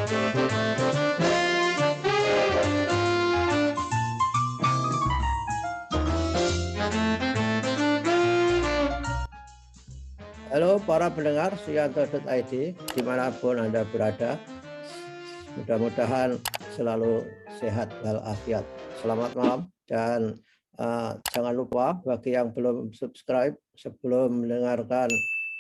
Halo para pendengar Suyanto.id dimanapun Anda berada, mudah-mudahan selalu sehat walafiat. Selamat malam dan jangan lupa bagi yang belum subscribe sebelum mendengarkan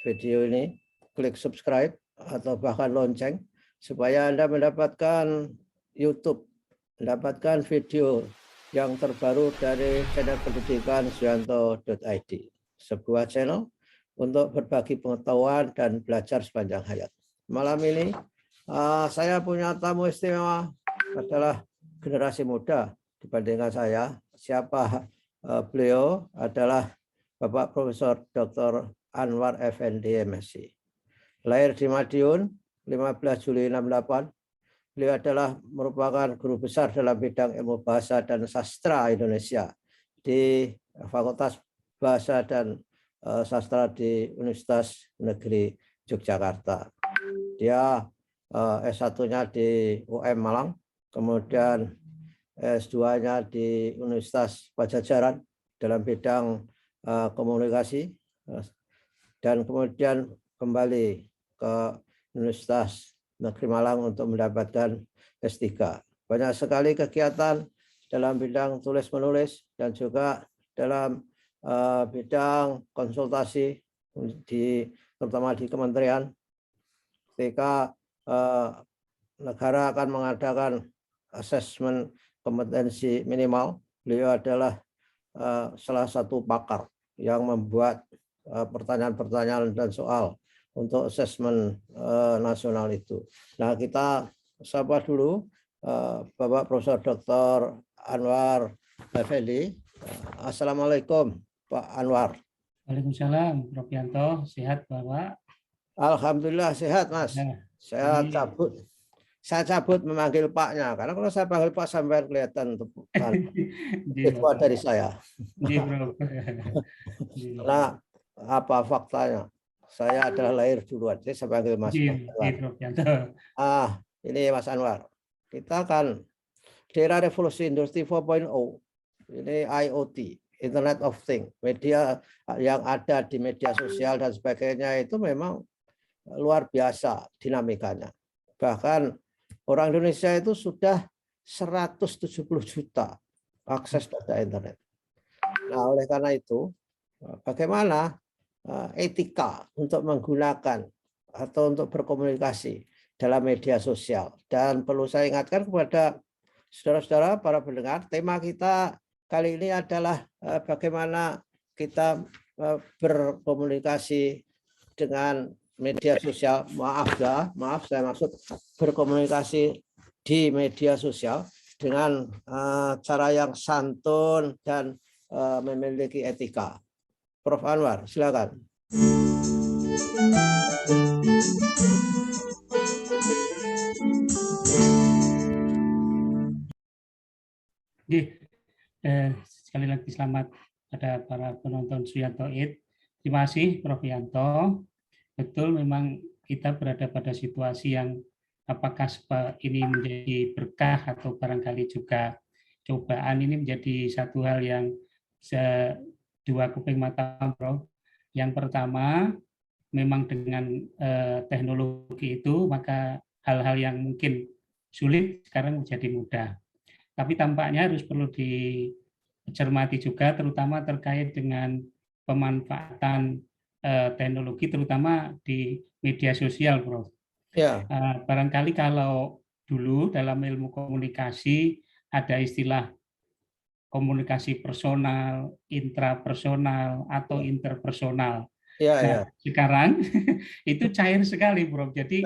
video ini, klik subscribe atau bahkan lonceng supaya Anda mendapatkan YouTube, mendapatkan video yang terbaru dari channel pendidikan Suyanto.id, sebuah channel untuk berbagi pengetahuan dan belajar sepanjang hayat. Malam ini saya punya tamu istimewa, adalah generasi muda dibandingkan saya. Siapa beliau? Adalah Bapak Profesor Dr. Anwar Effendi, MSc. Lahir di Madiun 15 Juli 68. Beliau adalah merupakan guru besar dalam bidang ilmu bahasa dan sastra Indonesia di Fakultas Bahasa dan Sastra di Universitas Negeri Yogyakarta. Dia S1-nya di UM Malang, kemudian S2-nya di Universitas Padjadjaran dalam bidang komunikasi, dan kemudian kembali ke Universitas Negeri Malang untuk mendapatkan S3. Banyak sekali kegiatan dalam bidang tulis-menulis dan juga dalam bidang konsultasi terutama di kementerian. Ketika negara akan mengadakan asesmen kompetensi minimal, beliau adalah salah satu pakar yang membuat pertanyaan-pertanyaan dan soal untuk asesmen nasional itu. Nah, kita sapa dulu Bapak Profesor Dr. Anwar Effendi. Assalamualaikum Pak Anwar. Waalaikumsalam, Prof. Yanto. Sehat Bapak? Alhamdulillah sehat, Mas. Nah, saya cabut memanggil Paknya, karena kalau saya panggil Pak sampai kelihatan itu dari saya. Nah, apa faktanya? Saya adalah lahir duluan, jadi saya panggil Mas Anwar. Ini Mas Anwar. Kita kan di era revolusi industri 4.0, ini IoT, Internet of Things, media yang ada di media sosial dan sebagainya itu memang luar biasa dinamikanya. Bahkan orang Indonesia itu sudah 170 juta akses pada internet. Nah, oleh karena itu, bagaimana etika untuk menggunakan atau untuk berkomunikasi dalam media sosial? Dan perlu saya ingatkan kepada saudara-saudara para pendengar, tema kita kali ini adalah bagaimana kita berkomunikasi dengan media sosial. Maaf saya maksud berkomunikasi di media sosial dengan cara yang santun dan memiliki etika. Prof. Anwar, silakan. Sekali lagi selamat pada para penonton Suyanto.id. Terima kasih Prof. Yanto. Betul, memang kita berada pada situasi yang apakah ini menjadi berkah atau barangkali juga cobaan. Ini menjadi satu hal yang dua kuping mata, Prof. Yang pertama, memang dengan teknologi itu maka hal-hal yang mungkin sulit sekarang menjadi mudah. Tapi tampaknya harus perlu dicermati juga, terutama terkait dengan pemanfaatan teknologi, terutama di media sosial, Prof. Ya. Barangkali kalau dulu dalam ilmu komunikasi ada istilah komunikasi personal, intrapersonal, atau interpersonal. Nah, sekarang itu cair sekali, Prof. Jadi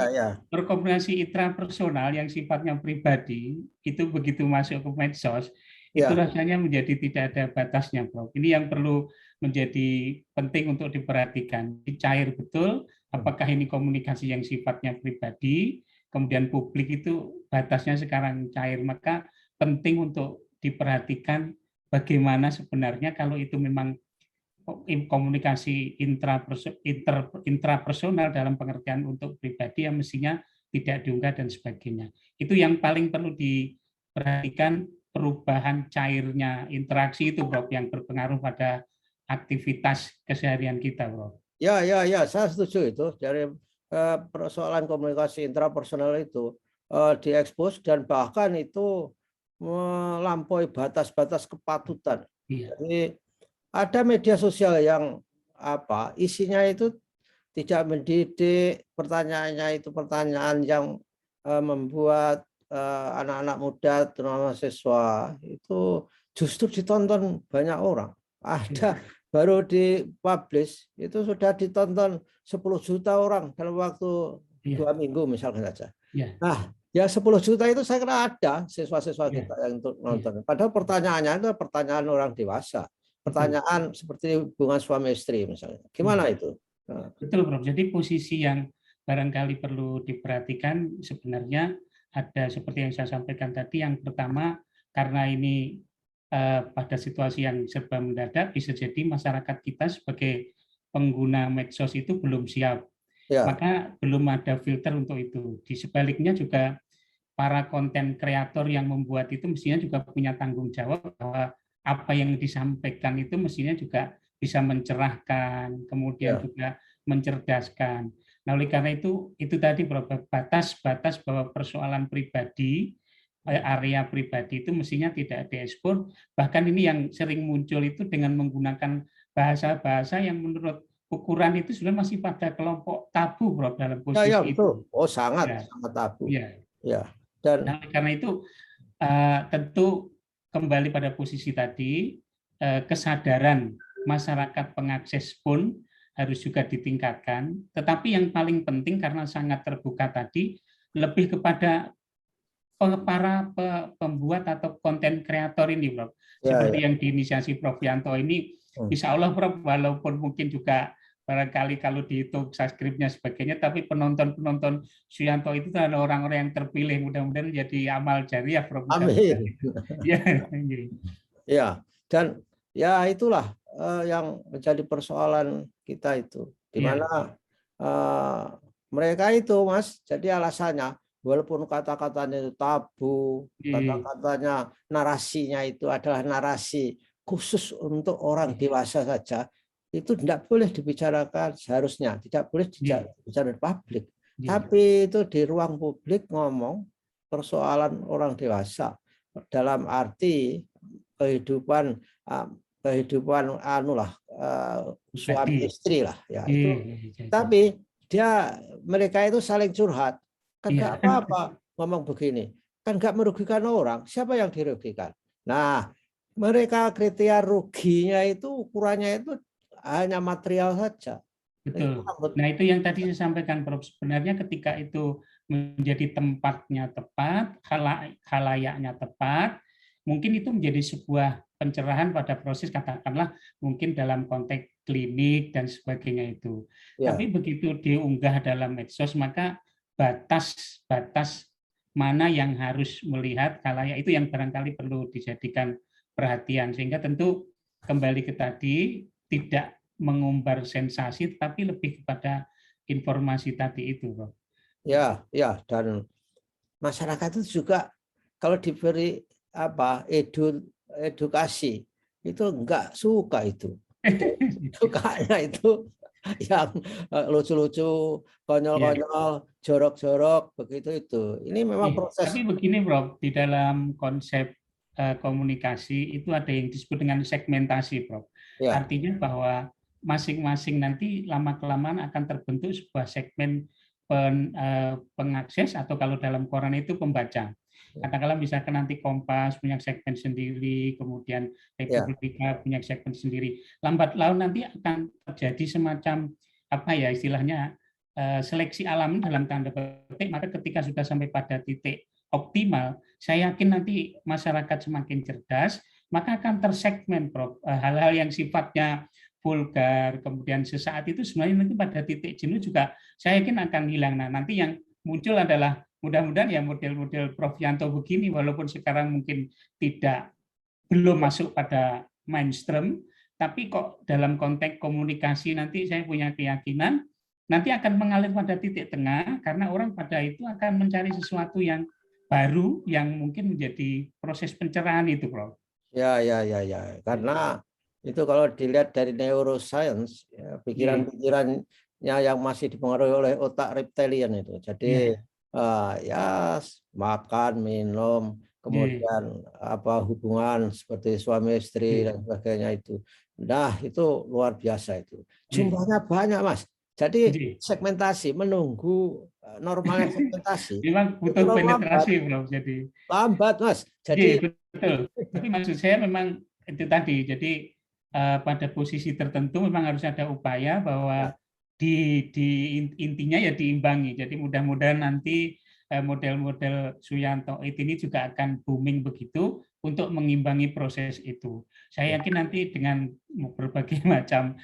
berkomunikasi intrapersonal yang sifatnya pribadi itu begitu masuk ke medsos itu rasanya menjadi tidak ada batasnya, Prof. Ini yang perlu menjadi penting untuk diperhatikan. Cair betul, apakah ini komunikasi yang sifatnya pribadi, kemudian publik itu batasnya sekarang cair, maka penting untuk diperhatikan bagaimana sebenarnya kalau itu memang komunikasi intrapersonal dalam pengertian untuk pribadi, yang mestinya tidak diunggah dan sebagainya. Itu yang paling perlu diperhatikan, perubahan cairnya interaksi itu, Prof, yang berpengaruh pada aktivitas keseharian kita, Prof. Ya, saya setuju itu. Dari persoalan komunikasi intrapersonal itu diekspos dan bahkan itu melampaui batas-batas kepatutan. Iya. Jadi ada media sosial yang isinya itu tidak mendidik, pertanyaannya itu pertanyaan yang membuat anak-anak muda terutama siswa itu justru ditonton banyak orang. Ada baru dipublish itu sudah ditonton 10 juta orang dalam waktu 2 minggu misalkan saja. Nah, ya 10 juta itu saya kira ada siswa-siswa kita yang untuk nonton. Padahal pertanyaannya itu pertanyaan orang dewasa. Pertanyaan seperti hubungan suami istri misalnya. Gimana itu? Betul, Prof. Jadi posisi yang barangkali perlu diperhatikan sebenarnya ada seperti yang saya sampaikan tadi. Yang pertama, karena ini pada situasi yang serba mendadak, bisa jadi masyarakat kita sebagai pengguna medsos itu belum siap. Maka belum ada filter untuk itu. Di sebaliknya juga para konten kreator yang membuat itu mestinya juga punya tanggung jawab bahwa apa yang disampaikan itu mestinya juga bisa mencerahkan, kemudian juga mencerdaskan. Nah, oleh karena itu tadi batas-batas bahwa persoalan pribadi, area pribadi itu mestinya tidak diekspor. Bahkan ini yang sering muncul itu dengan menggunakan bahasa-bahasa yang menurut ukuran itu sudah masih pada kelompok tabu, Prof, dalam posisi itu. Oh, sangat tabu. Dan karena itu tentu kembali pada posisi tadi, kesadaran masyarakat pengakses pun harus juga ditingkatkan. Tetapi yang paling penting karena sangat terbuka tadi, lebih kepada para pembuat atau konten kreator ini, Prof. Seperti yang diinisiasi Prof Yanto ini, insya Allah, Prof, walaupun mungkin juga barangkali kalau dihitung subscribe-nya sebagainya, tapi penonton-penonton Suyanto itu adalah orang-orang yang terpilih, mudah-mudahan jadi amal jariah, Prof. Amin. Ya, dan ya itulah yang menjadi persoalan kita itu, di mana mereka itu, Mas, jadi alasannya walaupun kata-katanya itu tabu, kata-katanya narasinya itu adalah narasi khusus untuk orang dewasa saja, itu tidak boleh dibicarakan, seharusnya tidak boleh dibicarakan di publik. Tapi itu di ruang publik ngomong persoalan orang dewasa dalam arti kehidupan suami istri lah ya itu. Tapi mereka itu saling curhat, kan nggak apa-apa ngomong begini, kan nggak merugikan orang, siapa yang dirugikan? Nah, mereka kriteria ruginya itu ukurannya itu hanya material saja. Betul. Nah, itu yang tadi saya sampaikan, Prof. Sebenarnya ketika itu menjadi tempatnya tepat, halayaknya tepat, mungkin itu menjadi sebuah pencerahan pada proses, katakanlah mungkin dalam konteks klinik dan sebagainya itu. Tapi begitu diunggah dalam medsos, maka batas-batas mana yang harus melihat halayak itu yang barangkali perlu dijadikan perhatian, sehingga tentu kembali ke tadi tidak mengumbar sensasi, tapi lebih kepada informasi tadi itu, Bro. Ya, dan masyarakat itu juga kalau diberi edukasi itu enggak suka itu. Sukanya itu yang lucu-lucu, konyol-konyol, jorok-jorok begitu itu. Ini memang proses. Tapi begini, Bro, di dalam konsep komunikasi itu ada yang disebut dengan segmentasi, Bro. Artinya bahwa masing-masing nanti lama-kelamaan akan terbentuk sebuah segmen pengakses, atau kalau dalam koran itu pembaca. Katakanlah misalkan nanti Kompas punya segmen sendiri, kemudian Republika punya segmen sendiri. Lambat laun nanti akan terjadi semacam istilahnya seleksi alam dalam tanda petik. Maka ketika sudah sampai pada titik optimal, saya yakin nanti masyarakat semakin cerdas, maka akan tersegmen, Prof. Hal-hal yang sifatnya vulgar, kemudian sesaat itu sebenarnya nanti pada titik jenuh juga saya yakin akan hilang. Nah, nanti yang muncul adalah mudah-mudahan ya model-model Prof Yanto begini, walaupun sekarang mungkin belum masuk pada mainstream, tapi kok dalam konteks komunikasi nanti saya punya keyakinan nanti akan mengalir pada titik tengah karena orang pada itu akan mencari sesuatu yang baru yang mungkin menjadi proses pencerahan itu, Prof. Ya. Karena itu kalau dilihat dari neuroscience, ya, pikiran-pikirannya yang masih dipengaruhi oleh otak reptilian itu. Jadi ya makan, minum, kemudian hubungan seperti suami istri dan sebagainya itu. Nah, itu luar biasa itu. Jumlahnya banyak, Mas. Jadi segmentasi, menunggu normalnya segmentasi. Memang butuh penetrasi, Prof. Jadi lambat, Mas. Jadi betul. Tapi maksud saya memang itu tadi. Jadi pada posisi tertentu memang harus ada upaya bahwa di intinya ya diimbangi. Jadi mudah-mudahan nanti model-model Suyanto ini juga akan booming begitu untuk mengimbangi proses itu. Saya yakin nanti dengan berbagai macam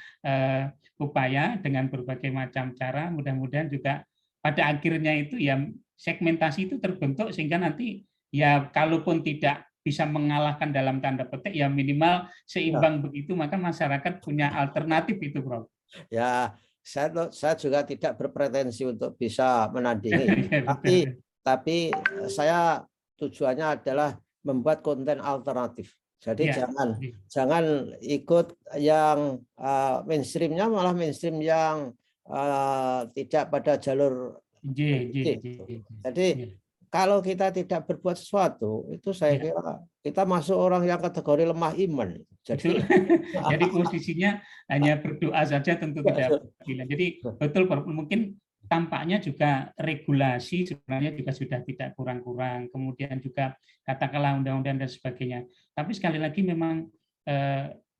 upaya, dengan berbagai macam cara, mudah-mudahan juga pada akhirnya itu ya segmentasi itu terbentuk sehingga nanti ya kalaupun tidak bisa mengalahkan dalam tanda petik ya minimal seimbang begitu, maka masyarakat punya alternatif itu, Prof. Ya, saya juga tidak berpretensi untuk bisa menandingi, tapi saya tujuannya adalah membuat konten alternatif. Jadi jangan ikut yang mainstreamnya, malah mainstream yang tidak pada jalur. Jadi kalau kita tidak berbuat sesuatu, itu saya kira kita masuk orang yang kategori lemah iman. Jadi posisinya hanya berdoa saja tentu tidak bila. Jadi betul, mungkin tampaknya juga regulasi sebenarnya juga sudah tidak kurang-kurang. Kemudian juga katakanlah undang-undang dan sebagainya. Tapi sekali lagi memang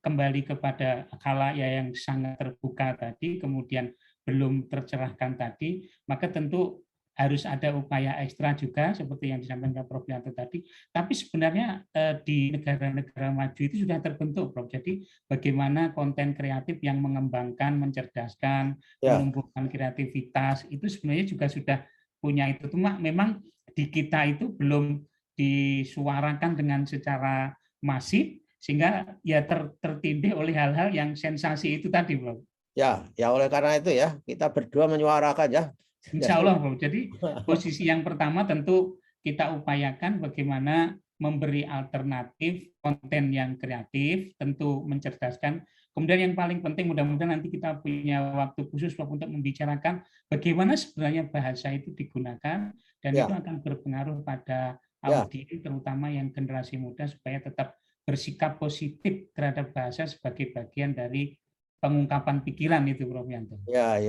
kembali kepada khalayak yang sangat terbuka tadi, kemudian belum tercerahkan tadi, maka tentu harus ada upaya ekstra juga seperti yang disampaikan Prof. Yanto tadi. Tapi sebenarnya di negara-negara maju itu sudah terbentuk, Prof. Jadi bagaimana konten kreatif yang mengembangkan, mencerdaskan, menumbuhkan kreativitas itu sebenarnya juga sudah punya itu. Cuma memang di kita itu belum disuarakan dengan secara masif sehingga ya tertindih oleh hal-hal yang sensasi itu tadi, Prof. Ya oleh karena itu ya kita berdua menyuarakan ya. Insya Allah, Bro. Jadi posisi yang pertama tentu kita upayakan bagaimana memberi alternatif konten yang kreatif, tentu mencerdaskan. Kemudian yang paling penting mudah-mudahan nanti kita punya waktu khusus untuk membicarakan bagaimana sebenarnya bahasa itu digunakan dan itu akan berpengaruh pada audiens terutama yang generasi muda supaya tetap bersikap positif terhadap bahasa sebagai bagian dari pengungkapan pikiran itu, Prof. Yanto. Ya.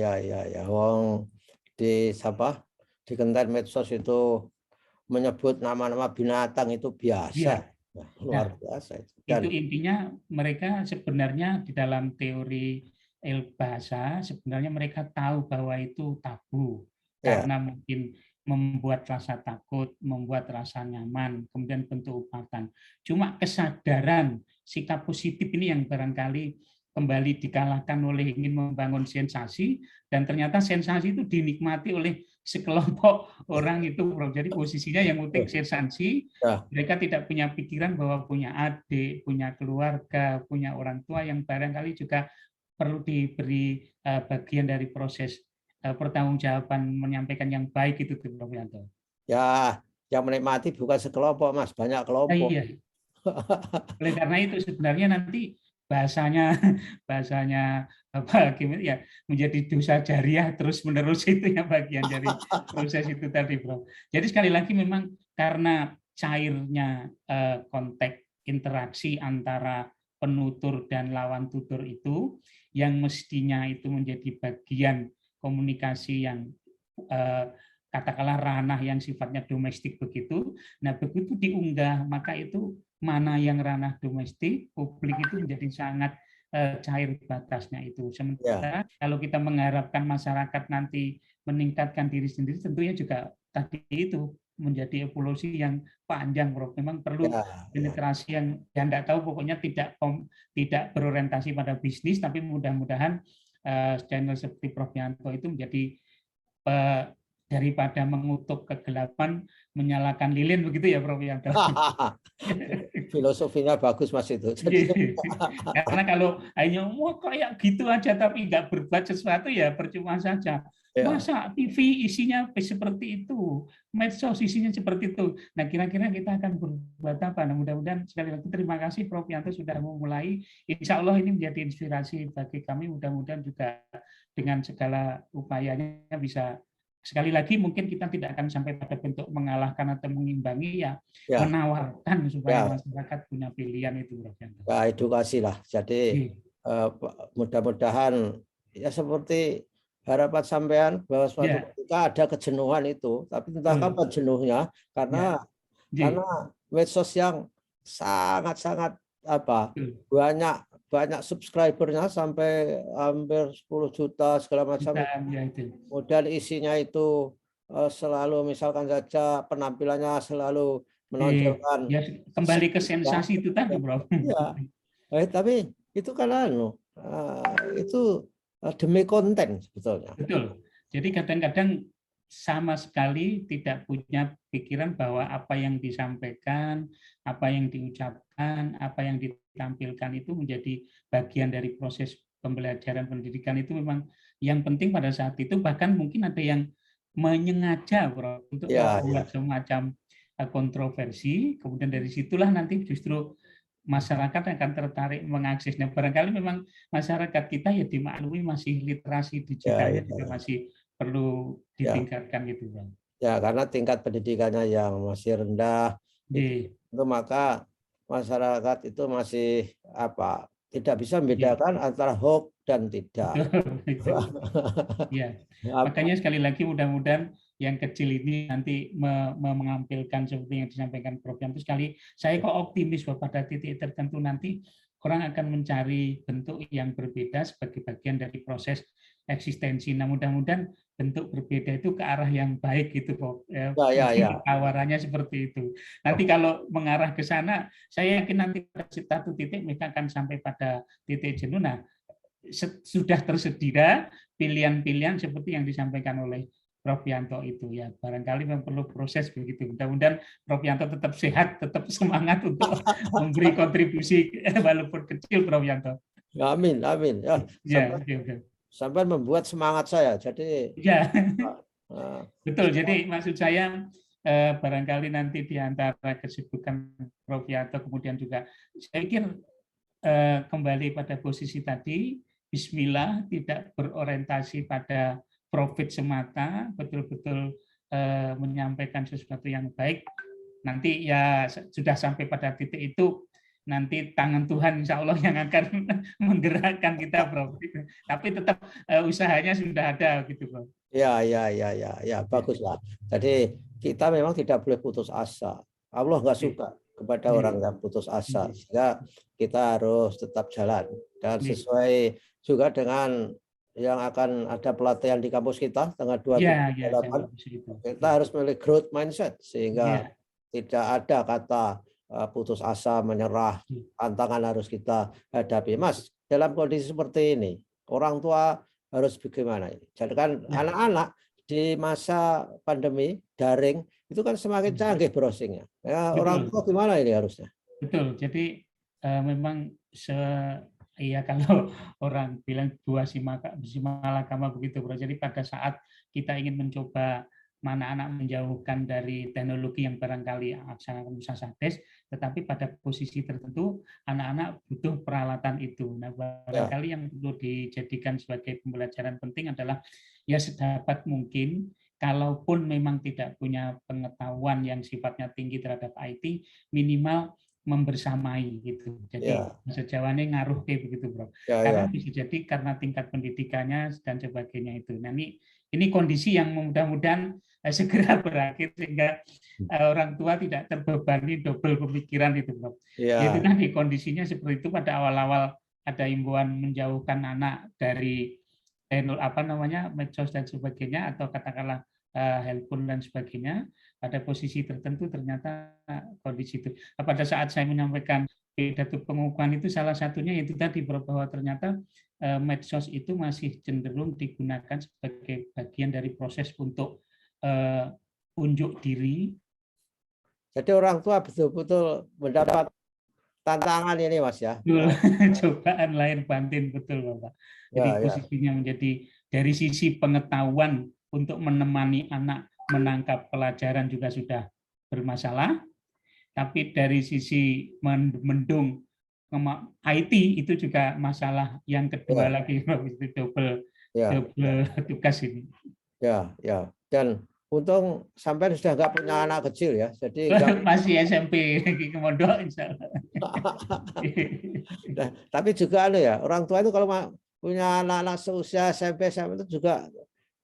Wong di konten medsos itu menyebut nama-nama binatang itu biasa. Luar biasa itu. Itu intinya mereka sebenarnya di dalam teori bahasa sebenarnya mereka tahu bahwa itu tabu karena mungkin membuat rasa takut, membuat rasa nyaman, kemudian bentuk upatan. Cuma kesadaran sikap positif ini yang barangkali kembali dikalahkan oleh ingin membangun sensasi, dan ternyata sensasi itu dinikmati oleh sekelompok orang itu, Prof. Jadi posisinya yang utik sensasi, mereka tidak punya pikiran bahwa punya adik, punya keluarga, punya orang tua yang barangkali juga perlu diberi bagian dari proses pertanggungjawaban menyampaikan yang baik itu, Prof. Yanto. Ya, yang menikmati bukan sekelompok, Mas, banyak kelompok. Iya. Oleh karena itu sebenarnya nanti bahasanya apa gimana ya menjadi dosa jariah terus menerus itu ya bagian dari proses itu tadi, Bro. Jadi sekali lagi memang karena cairnya konteks interaksi antara penutur dan lawan tutur itu yang mestinya itu menjadi bagian komunikasi yang katakanlah ranah yang sifatnya domestik begitu. Nah, begitu diunggah maka itu mana yang ranah domestik, publik itu menjadi sangat cair batasnya itu. Sementara kalau kita mengharapkan masyarakat nanti meningkatkan diri sendiri, tentunya juga tadi itu menjadi evolusi yang panjang, Prof. Memang perlu penetrasi yang tidak tahu, pokoknya tidak berorientasi pada bisnis, tapi mudah-mudahan channel seperti Prof. Yanto itu menjadi daripada mengutuk kegelapan, menyalakan lilin begitu ya, Prof. Yanto. Filosofinya bagus Mas itu. Jadi, karena kalau hanya wah kayak gitu aja tapi nggak berbuat sesuatu ya percuma saja. ya, Masa TV isinya seperti itu, medsos isinya seperti itu. Nah kira-kira kita akan berbuat apa? Nah, mudah-mudahan sekali lagi terima kasih Prof Yanto sudah memulai. Insya Allah ini menjadi inspirasi bagi kami. Mudah-mudahan juga dengan segala upayanya bisa. Sekali lagi mungkin kita tidak akan sampai pada bentuk mengalahkan atau mengimbangi ya, ya, menawarkan supaya ya, masyarakat punya pilihan itu, Prof. ya edukasi lah. Jadi mudah-mudahan ya seperti harapan sampean bahwa suatu Ya, ketika ada kejenuhan itu, tapi entah betul. kapan jenuhnya Ya, karena medsos yang sangat-sangat apa betul. banyak subscribernya sampai hampir 10 juta segala macam. Ya, itu. Kemudian isinya itu selalu misalkan saja penampilannya selalu menonjolkan Ya, kembali ke sensasi itu tadi, ya, Prof. ya. Tapi itu kan itu demi konten sebetulnya. Betul. Jadi kadang-kadang sama sekali tidak punya pikiran bahwa apa yang disampaikan, apa yang diucapkan, apa yang ditampilkan itu menjadi bagian dari proses pembelajaran pendidikan itu memang yang penting pada saat itu. Bahkan mungkin ada yang menyengaja, Bro, untuk Ya, membuat ya. semacam kontroversi, kemudian dari situlah nanti justru masyarakat akan tertarik mengakses. Nah, barangkali memang masyarakat kita ya dimaklumi masih literasi Ya, digitalnya juga ya, masih perlu ya. ditingkatkan gitu, Bang. Ya, karena tingkat pendidikannya yang masih rendah itu maka masyarakat itu masih apa tidak bisa membedakan antara hoax dan tidak. Betul. Ya, Apa? makanya sekali lagi mudah-mudahan yang kecil ini nanti mengampilkan seperti yang disampaikan Prof. Yanto sekali. Saya kok optimis bahwa pada titik tertentu nanti orang akan mencari bentuk yang berbeda sebagai bagian dari proses eksistensi. Nah, mudah-mudahan bentuk berbeda itu ke arah yang baik gitu, Prof. Ya, Ya, ya, mungkin ya. tawarannya seperti itu. Nanti kalau mengarah ke sana, saya yakin nanti pada satu titik mereka akan sampai pada titik jenuh. Nah, sudah tersedia pilihan-pilihan seperti yang disampaikan oleh Prof. Yanto itu ya, barangkali memang perlu proses begitu. Mudah-mudahan Prof. Yanto tetap sehat, tetap semangat untuk memberi kontribusi walaupun kecil, Prof. Yanto. Amin, amin. Ya, Ya, sampai membuat semangat saya. Jadi ya. Betul. bisa, Jadi maksud saya barangkali nanti di antara kesibukan Prof. Yanto kemudian juga saya pikir kembali pada posisi tadi, Bismillah, tidak berorientasi pada profit semata, betul-betul menyampaikan sesuatu yang baik. Nanti ya sudah sampai pada titik itu, nanti tangan Tuhan insya Allah yang akan menggerakkan kita, Bro. Tapi tetap usahanya sudah ada, gitu, Bro. ya, baguslah. Jadi kita memang tidak boleh putus asa. Allah nggak suka kepada orang yang putus asa, sehingga kita harus tetap jalan dan sesuai juga dengan yang akan ada pelatihan di kampus kita tanggal 27-28. Kita harus memiliki growth mindset sehingga tidak ada kata putus asa, menyerah. Tantangan harus kita hadapi. Mas, dalam kondisi seperti ini, orang tua harus bagaimana ini? Jadi kan anak-anak di masa pandemi daring itu kan semakin canggih browsingnya. Ya, orang tua gimana ini harusnya? Betul. Jadi memang iya kalau orang bilang dua simalakama begitu, Bro. Jadi pada saat kita ingin mencoba mana anak menjauhkan dari teknologi yang barangkali aksana musasades, tetapi pada posisi tertentu anak-anak butuh peralatan itu. Nah, barangkali yang perlu dijadikan sebagai pembelajaran penting adalah ya sedapat mungkin, kalaupun memang tidak punya pengetahuan yang sifatnya tinggi terhadap IT, minimal membersamai gitu. Jadi bahasa Jawanya ngaruh kayak begitu, Bro. Karena bisa jadi karena tingkat pendidikannya dan sebagainya itu. Nah, ini kondisi yang mudah-mudahan segera berakhir sehingga orang tua tidak terbebani double pemikiran itu, Bro. Itu tadi kondisinya seperti itu pada awal-awal ada himbauan menjauhkan anak dari medsos dan sebagainya atau katakanlah handphone dan sebagainya. Pada posisi tertentu ternyata kondisi itu. Pada saat saya menyampaikan pidato pengukuhan itu salah satunya itu tadi bahwa ternyata medsos itu masih cenderung digunakan sebagai bagian dari proses untuk unjuk diri. Jadi orang tua betul-betul mendapat tantangan ini Mas ya. Cobaan lahir batin, betul Bapak. Jadi posisinya menjadi dari sisi pengetahuan untuk menemani anak menangkap pelajaran juga sudah bermasalah, tapi dari sisi mendung IT itu juga masalah yang kedua lagi, itu double tugas ini. Ya. Dan untung sampai sudah nggak punya anak kecil ya, jadi masih SMP lagi ke mondok insya Allah. Nah, tapi juga ya, orang tua itu kalau punya anak-anak seusia SMP itu juga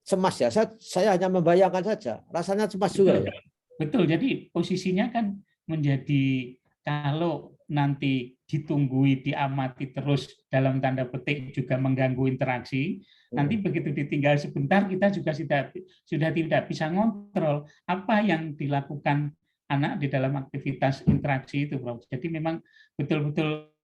cemas ya. Saya hanya membayangkan saja, rasanya cemas juga ya. Betul, jadi posisinya kan menjadi kalau nanti ditunggui, diamati terus dalam tanda petik juga mengganggu interaksi, nanti begitu ditinggal sebentar kita juga sudah tidak bisa ngontrol apa yang dilakukan anak di dalam aktivitas interaksi itu, Bro. Jadi memang betul-betul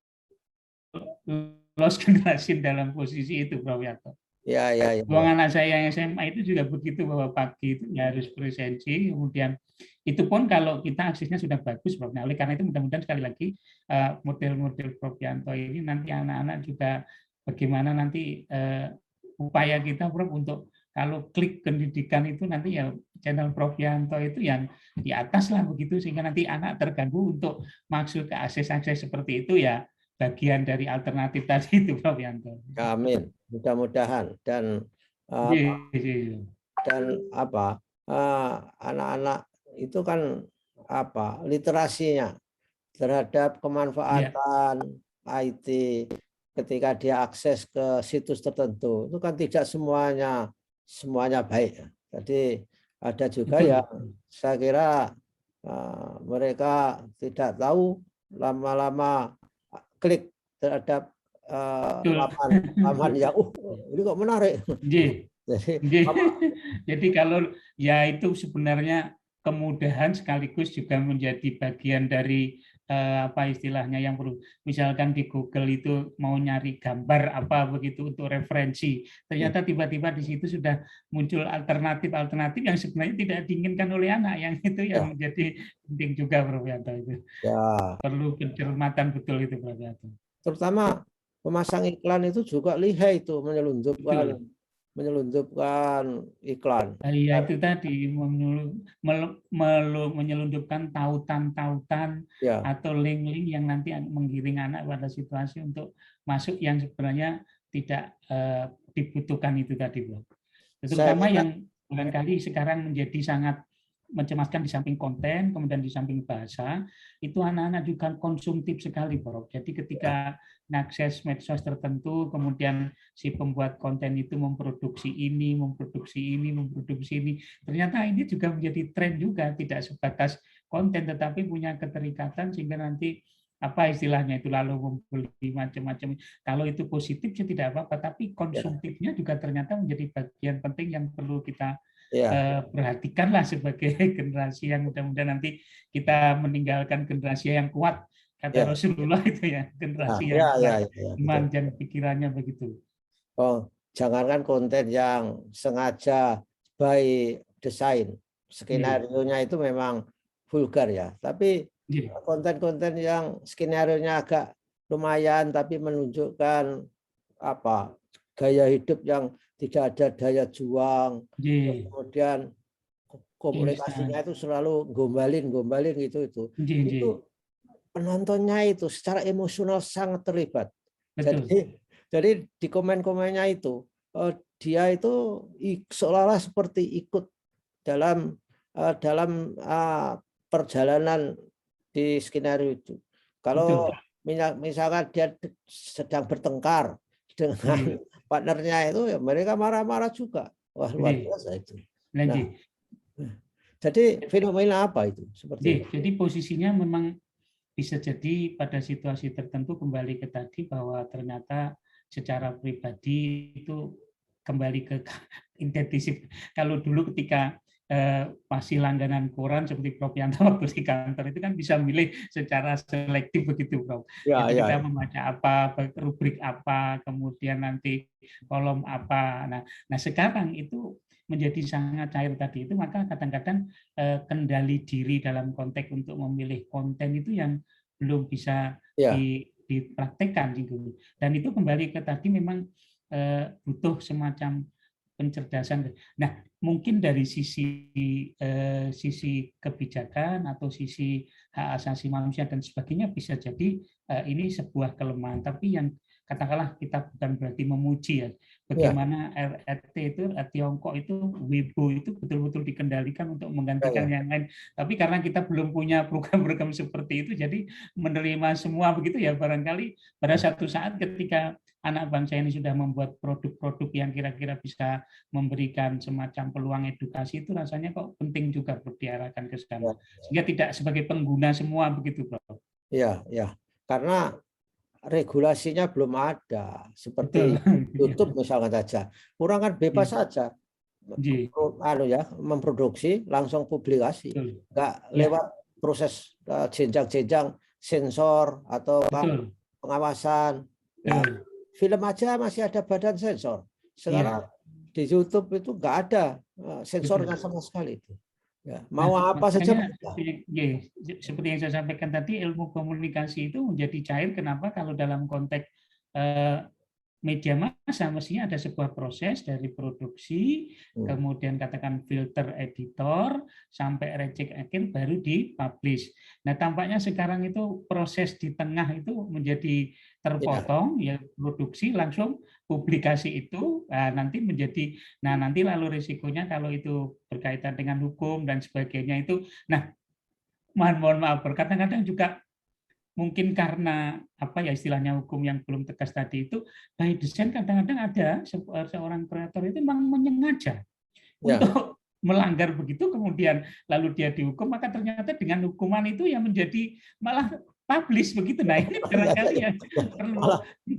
lost generation dalam posisi itu, Bro Yanto. Ya. Buang anak saya yang SMA itu juga begitu, bahwa pagi itu ya harus presensi, kemudian itu pun kalau kita aksesnya sudah bagus, Prof. Nah, oleh karena itu mudah-mudahan sekali lagi model-model Prof. Yanto ini nanti anak-anak juga bagaimana nanti upaya kita, Prof, untuk kalau klik pendidikan itu nanti ya channel Prof. Yanto itu yang di atas lah begitu, sehingga nanti anak terganggu untuk masuk ke akses-akses seperti itu ya bagian dari alternatif tadi itu, Prof. Yanto. Amin. Mudah-mudahan dan anak-anak itu kan literasinya terhadap kemanfaatan IT ketika dia akses ke situs tertentu itu kan tidak semuanya baik. Jadi ada juga yang saya kira mereka tidak tahu, lama-lama klik terhadap laman yang ini kok menarik. Jadi kalau ya itu sebenarnya kemudahan sekaligus juga menjadi bagian dari apa istilahnya yang perlu, misalkan di Google itu mau nyari gambar apa begitu untuk referensi, ternyata tiba-tiba di situ sudah muncul alternatif yang sebenarnya tidak diinginkan oleh anak, yang itu yang menjadi penting juga, Prof. Yanto, itu perlu pencermatan betul itu, Prof. Yanto. Terutama pemasang iklan itu juga lihai itu menyelundupkan iklan. Iya, itu tadi menyelundupkan tautan-tautan atau link-link yang nanti menggiring anak pada situasi untuk masuk yang sebenarnya tidak dibutuhkan itu tadi, Bro. Terutama yang barangkali sekarang menjadi sangat mencemaskan di samping konten, kemudian di samping bahasa, itu anak-anak juga konsumtif sekali, Bro. Jadi ketika mengakses medsos tertentu, kemudian si pembuat konten itu memproduksi ini, ternyata ini juga menjadi tren juga, tidak sebatas konten, tetapi punya keterikatan sehingga nanti apa istilahnya itu lalu membeli macam-macam. Kalau itu positif sih tidak apa-apa, tapi konsumtifnya juga ternyata menjadi bagian penting yang perlu kita perhatikanlah sebagai generasi yang mudah-mudahan nanti kita meninggalkan generasi yang kuat, kata Rasulullah itu ya, generasi yang kuat iman dan pikirannya begitu. Jangankan konten yang sengaja by design, skenario-nya itu memang vulgar ya, tapi konten-konten yang skenario-nya agak lumayan tapi menunjukkan gaya hidup yang tidak ada daya juang, kemudian komunikasinya itu selalu gombalin gitu itu penontonnya itu secara emosional sangat terlibat. Jadi di komen-komennya itu dia itu seolah-olah seperti ikut dalam perjalanan di skenario itu. Kalau misalkan dia sedang bertengkar dengan partnernya itu, ya mereka marah-marah juga. Wah, luar biasa itu. Nah, jadi fenomena apa itu? Jadi posisinya memang bisa jadi pada situasi tertentu kembali ke tadi, bahwa ternyata secara pribadi itu kembali ke intensif. Kalau dulu ketika masih langganan koran seperti Prof. Yanto waktu di kantor itu kan bisa milih secara selektif begitu, Prof. Jadi kita membaca apa, rubrik apa, kemudian nanti kolom apa. Nah sekarang itu menjadi sangat cair tadi itu, maka kadang-kadang kendali diri dalam konteks untuk memilih konten itu yang belum bisa dipraktekkan gitu. Dan itu kembali ke tadi memang butuh semacam pencerdasan. Nah, mungkin dari sisi kebijakan atau sisi hak asasi manusia dan sebagainya bisa jadi ini sebuah kelemahan. Tapi yang katakanlah kita bukan berarti memuji ya, bagaimana RRT itu Tiongkok itu Weibo itu betul-betul dikendalikan untuk menggantikan yang lain. Tapi karena kita belum punya program-program seperti itu, jadi menerima semua begitu ya, barangkali pada satu saat ketika anak bangsa ini sudah membuat produk-produk yang kira-kira bisa memberikan semacam peluang edukasi, itu rasanya kok penting juga diarahkan ke sana. Sehingga tidak sebagai pengguna semua begitu, Prof. Iya, ya. Karena regulasinya belum ada. Seperti YouTube misalkan saja. Orang kan bebas saja. Memproduksi langsung publikasi. Enggak lewat proses jenjang-jenjang sensor atau pengawasan. Nah, film aja masih ada badan sensor. Sekarang di YouTube itu nggak ada sensornya sama sekali itu. Ya, mau apa saja. Seperti yang saya sampaikan tadi, ilmu komunikasi itu menjadi cair. Kenapa? Kalau dalam konteks media massa mestinya ada sebuah proses dari produksi, kemudian katakan filter editor, sampai reject akhir baru dipublish. Nah, tampaknya sekarang itu proses di tengah itu menjadi terpotong, ya produksi langsung publikasi itu nanti menjadi, nah nanti lalu risikonya kalau itu berkaitan dengan hukum dan sebagainya itu, nah mohon maaf, kadang-kadang juga mungkin karena apa ya istilahnya hukum yang belum tegas tadi itu, by design kadang-kadang ada seorang kreator itu memang menyengaja untuk melanggar begitu, kemudian lalu dia dihukum, maka ternyata dengan hukuman itu yang menjadi malah publish begitu. Nah, ini barangkali yang perlu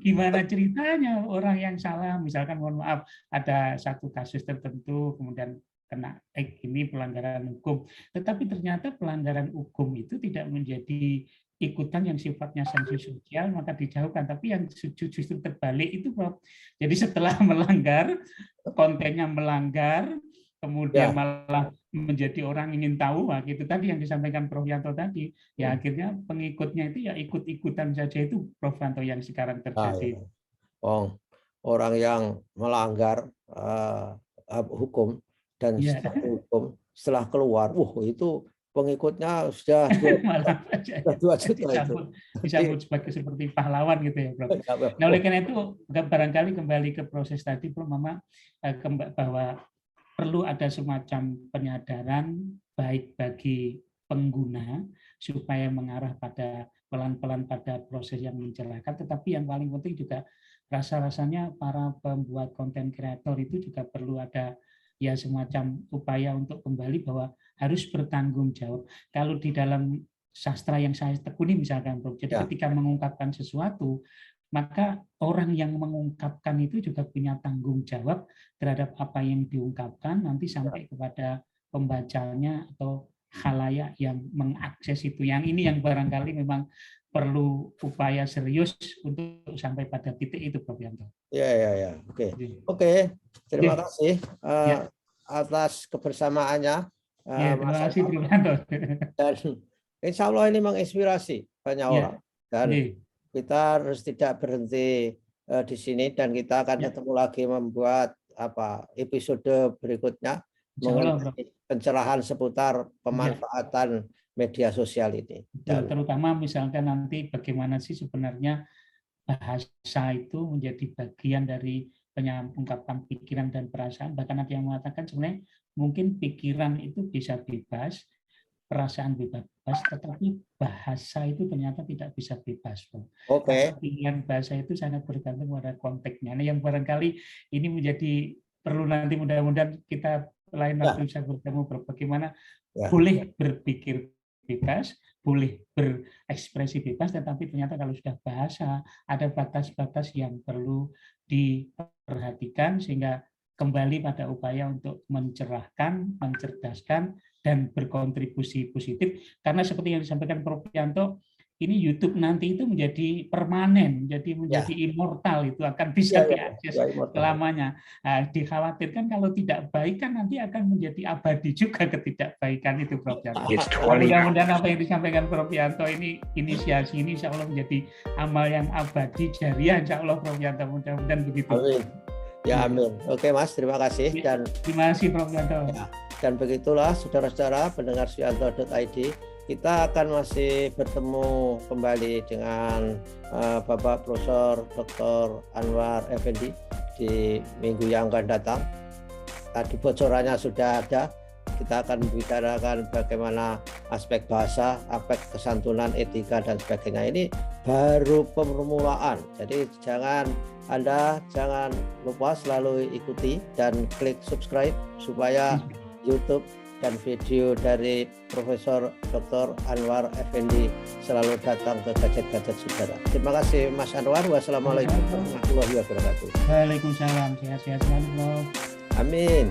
gimana ceritanya orang yang salah, misalkan mohon maaf ada satu kasus tertentu kemudian kena ini pelanggaran hukum, tetapi ternyata pelanggaran hukum itu tidak menjadi ikutan yang sifatnya sanksi sosial maka dijauhkan, tapi yang justru terbalik itu, Prof. Jadi setelah melanggar, kontennya melanggar, kemudian malah menjadi orang ingin tahu, gitu tadi yang disampaikan Prof. Yanto tadi, ya akhirnya pengikutnya itu ya ikut-ikutan saja, itu Prof. Yanto yang sekarang terjadi. Orang yang melanggar hukum dan setelah keluar, itu pengikutnya sudah 2 juta itu. Disambut seperti pahlawan gitu ya, Prof. Nah, oleh karena itu barangkali kembali ke proses tadi, Prof, Mama, bahwa perlu ada semacam penyadaran baik bagi pengguna supaya mengarah pada pelan-pelan pada proses yang mencerahkan, tetapi yang paling penting juga rasa-rasanya para pembuat konten kreator itu juga perlu ada ya semacam upaya untuk kembali bahwa harus bertanggung jawab. Kalau di dalam sastra yang saya tekuni misalkan, Prof, jadi ketika mengungkapkan sesuatu, maka orang yang mengungkapkan itu juga punya tanggung jawab terhadap apa yang diungkapkan nanti sampai kepada pembacanya atau khalayak yang mengakses itu. Yang ini yang barangkali memang perlu upaya serius untuk sampai pada titik itu, Prof. Yanto. Ya. Oke. Terima kasih atas kebersamaannya. Terima kasih, Prof. Yanto. Dan insya Allah ini menginspirasi banyak orang. Dan kita harus tidak berhenti di sini, dan kita akan ketemu lagi membuat episode berikutnya mengenai pencerahan seputar pemanfaatan media sosial ini. Dan terutama misalkan nanti bagaimana sih sebenarnya bahasa itu menjadi bagian dari pengungkapan pikiran dan perasaan. Bahkan ada yang mengatakan sebenarnya mungkin pikiran itu bisa bebas, perasaan bebas, tetapi bahasa itu ternyata tidak bisa bebas. Karena pilihan bahasa itu sangat bergantung pada konteksnya. Nah, yang barangkali ini menjadi perlu nanti mudah-mudahan kita lain waktu bisa bertemu bagaimana boleh berpikir bebas, boleh berekspresi bebas, tetapi ternyata kalau sudah bahasa ada batas-batas yang perlu diperhatikan sehingga kembali pada upaya untuk mencerahkan, mencerdaskan, dan berkontribusi positif. Karena seperti yang disampaikan Prof. Yanto, ini YouTube nanti itu menjadi permanen, menjadi immortal, itu akan bisa diakses selamanya. Nah, dikhawatirkan kalau tidak baik kan nanti akan menjadi abadi juga ketidakbaikan itu, Prof. Yanto. Mudah-mudahan apa yang disampaikan Prof. Yanto ini inisiasi ini insya Allah menjadi amal yang abadi jariah, insya Allah, Prof. Yanto, mudah-mudahan begitu. Amin. Ya, amin. Oke, Mas, terima kasih. Dan terima kasih, Prof. Yanto. Ya, dan begitulah saudara-saudara pendengar suyanto.id, kita akan masih bertemu kembali dengan Bapak Profesor Dr. Anwar Effendi di minggu yang akan datang. Tadi bocorannya sudah ada. Kita akan membicarakan bagaimana aspek bahasa, aspek kesantunan, etika, dan sebagainya. Ini baru permulaan. Jadi Anda jangan lupa selalu ikuti dan klik subscribe supaya YouTube dan video dari Profesor Dr. Anwar Effendi selalu datang ke gadget-gadget saudara. Terima kasih Mas Anwar. Wassalamualaikum warahmatullahi wabarakatuh. Waalaikumsalam. Sehat-sehat selalu, Prof. Amin.